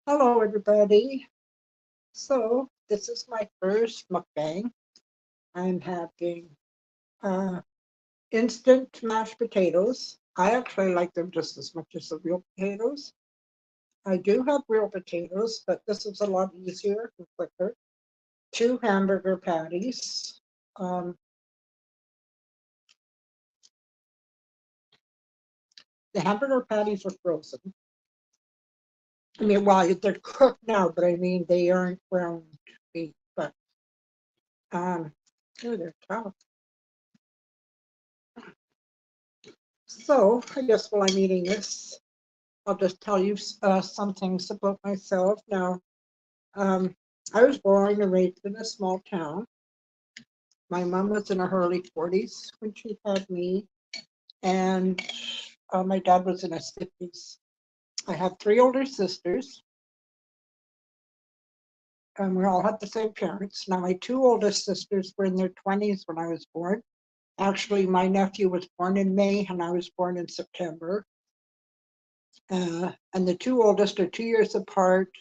Hello, everybody. So, this is my first mukbang. I'm having uh, instant mashed potatoes. I actually like them just as much as the real potatoes. I do have real potatoes, but this is a lot easier and quicker. Two hamburger patties. Um, the hamburger patties are frozen. I mean, well, they're cooked now, but I mean, they aren't ground beef. But, um, oh, they're tough. So, I guess while I'm eating this, I'll just tell you some things about myself. Now, um, I was born and raised in a small town. My mom was in her early 40s when she had me, and my dad was in his 50s. I have three older sisters, and we all had the same parents. Now, my two oldest sisters were in their 20s when I was born. Actually, my nephew was born in May, and I was born in September. And the two oldest are 2 years apart.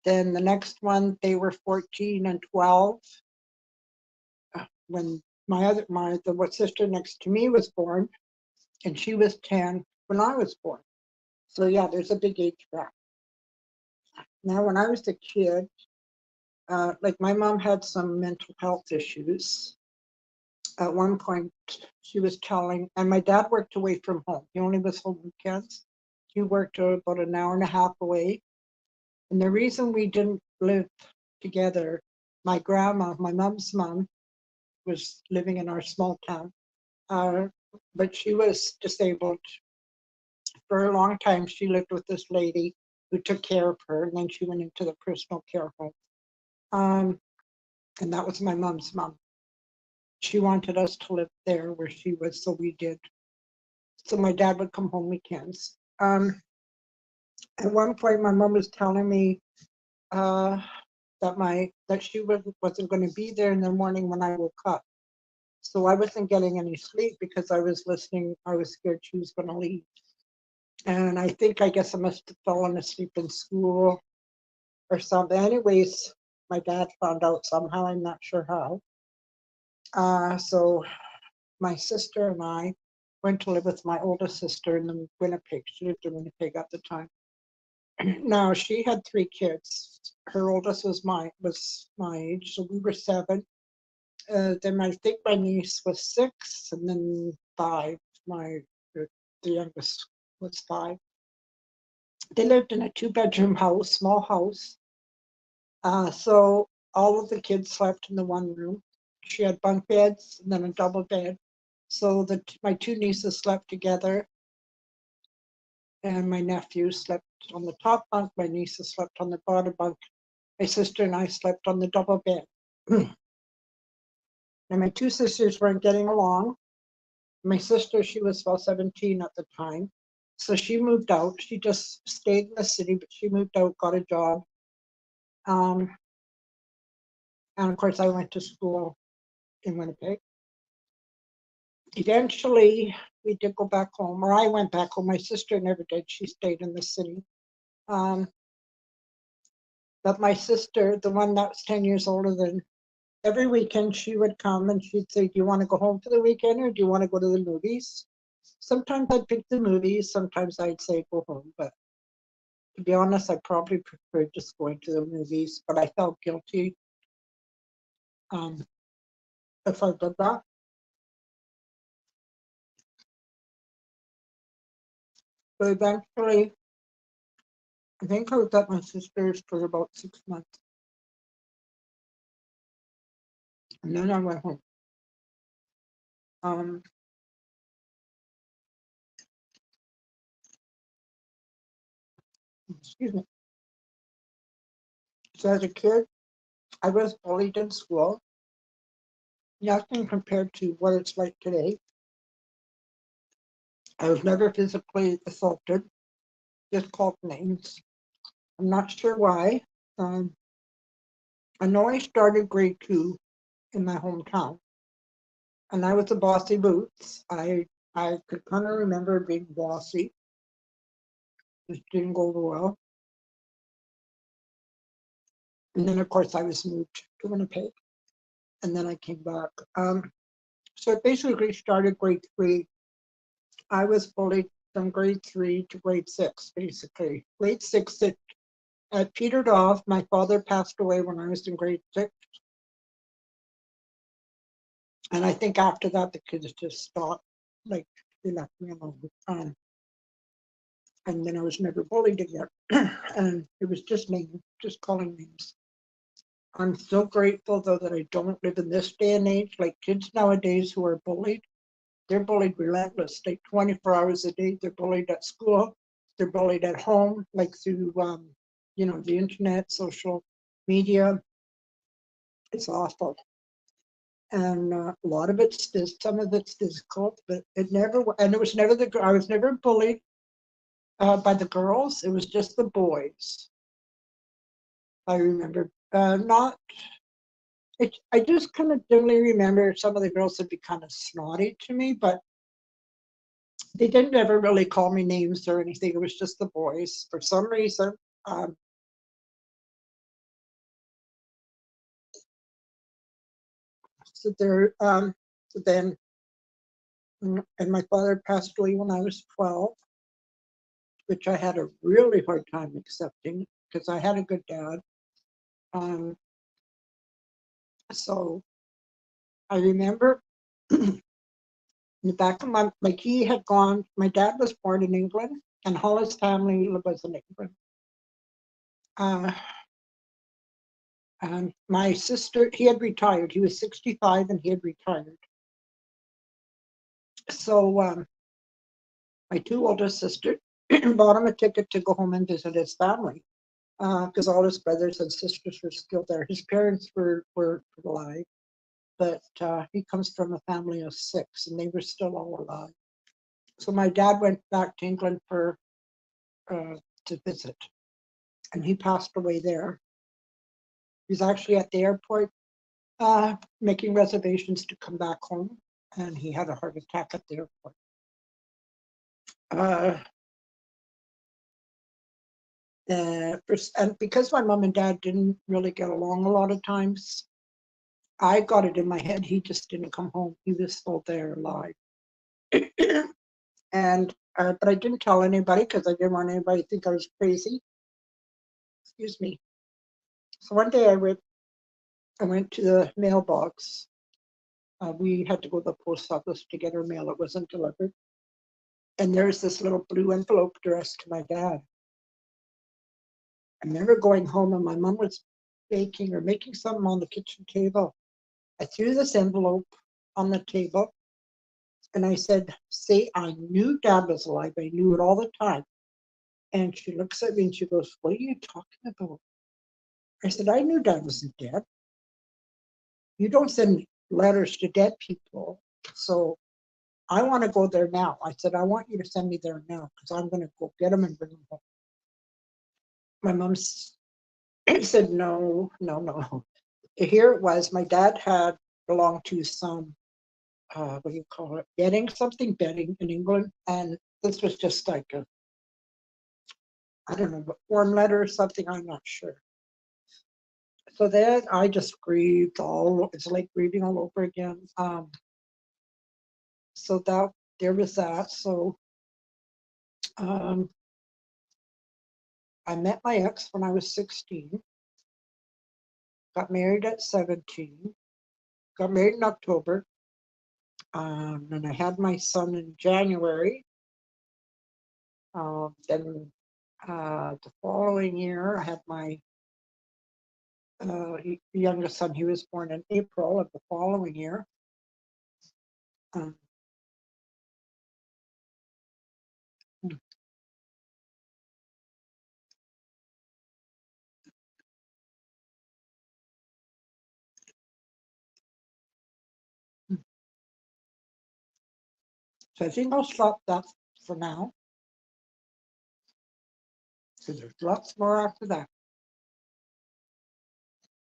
Then the next one, they were 14 and 12 when the sister next to me was born, and she was 10 when I was born. So yeah, there's a big age gap. Now, when I was a kid, like my mom had some mental health issues. At one point, she was telling, and my dad worked away from home. He only was home weekends. He worked about an hour and a half away. And the reason we didn't live together, my grandma, my mom's mom, was living in our small town, uh, but she was disabled. For a long time, she lived with this lady who took care of her, and then she went into the personal care home. Um, and that was my mom's mom. She wanted us to live there where she was, so we did. So my dad would come home weekends. At one point, my mom was telling me uh, that she wasn't going to be there in the morning when I woke up. So I wasn't getting any sleep because I was listening. I was scared she was going to leave. And I guess I must have fallen asleep in school or something. Anyways, my dad found out somehow. I'm not sure how. So my sister and I went to live with my oldest sister in Winnipeg. She lived in Winnipeg at the time. Now she had three kids. Her oldest was my age, so we were seven. Then I think my niece was six, and then five. The youngest was five. They lived in a two-bedroom house, small house. So all of the kids slept in the one room. She had bunk beds and then a double bed. So my two nieces slept together, and my nephew slept on the top bunk. My nieces slept on the bottom bunk. My sister and I slept on the double bed. And my two sisters weren't getting along. My sister, she was about 17 at the time. So she moved out. She just stayed in the city, but she moved out, got a job. Um, and of course, I went to school in Winnipeg. Eventually, we did go back home, or I went back home. My sister never did. She stayed in the city. Um, but my sister, the one that was 10 years older than, every weekend she would come and she'd say, do you want to go home for the weekend or do you want to go to the movies? Sometimes I'd pick the movies. Sometimes I'd say go home. But to be honest, I probably preferred just going to the movies, but I felt guilty um, if I did that. But eventually, I think I was at my sister's for about 6 months. And then I went home. Um, Excuse me. So as a kid, I was bullied in school. Nothing compared to what it's like today. I was never physically assaulted, just called names. I'm not sure why. Um, I know I started grade 2 in my hometown, and I was a bossy boots. I could kind of remember being bossy. It didn't go over well. And then, of course, I was moved to Winnipeg, and then I came back. So it basically started grade 3. I was bullied from grade 3 to grade 6, basically. Grade 6, it petered off. My father passed away when I was in grade 6. And I think after that, the kids just stopped, like, they left me alone. And then I was never bullied again. And it was just names, just calling names. I'm so grateful, though, that I don't live in this day and age. Like kids nowadays who are bullied, they're bullied relentless, like 24 hours a day. They're bullied at school. They're bullied at home, like through, the internet, social media. It's awful. And a lot of it's this, some of it's physical, but it was never I was never bullied by the girls. It was just the boys. I remember not. I just kind of dimly remember some of the girls would be kind of snotty to me, but they didn't ever really call me names or anything. It was just the boys for some reason. Um, so there, so then, and my father passed away when I was 12, which I had a really hard time accepting because I had a good dad. So I remember in the back of like he had gone, my dad was born in England and all his family was in England. And my sister, he had retired. He was 65 and he had retired. So my 2 oldest sisters bought him a ticket to go home and visit his family because all his brothers and sisters were still there. His parents were alive, but he comes from a family of 6 and they were still all alive. So my dad went back to England to visit, and he passed away there. He was actually at the airport making reservations to come back home, and he had a heart attack at the airport. And because my mom and dad didn't really get along a lot of times, I got it in my head he just didn't come home. He was still there alive. And but I didn't tell anybody because I didn't want anybody to think I was crazy. Excuse me. So one day I went to the mailbox. We had to go to the post office to get our mail. It wasn't delivered. And there's this little blue envelope addressed to my dad. I remember going home and my mom was baking or making something on the kitchen table. I threw this envelope on the table and I said, "See, I knew Dad was alive. I knew it all the time." And she looks at me and she goes, "What are you talking about?" I said, "I knew Dad wasn't dead. You don't send letters to dead people. So I want to go there now." I said, "I want you to send me there now because I'm going to go get him and bring him home." My mom said, "No, no, no." Here it was. My dad had belonged to some, what do you call it, betting in England. And this was just like I don't know, a form letter or something. I'm not sure. So then I just grieved it's like grieving all over again. So there was that. So um, I met my ex when I was 16, got married at 17, got married in October, and I had my son in January. Then the following year, I had my youngest son. He was born in April of the following year. Um, so I think I'll stop that for now. So there's lots more after that.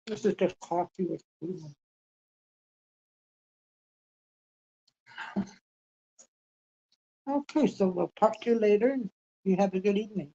This is just coffee with food. Okay, so we'll talk to you later. You have a good evening.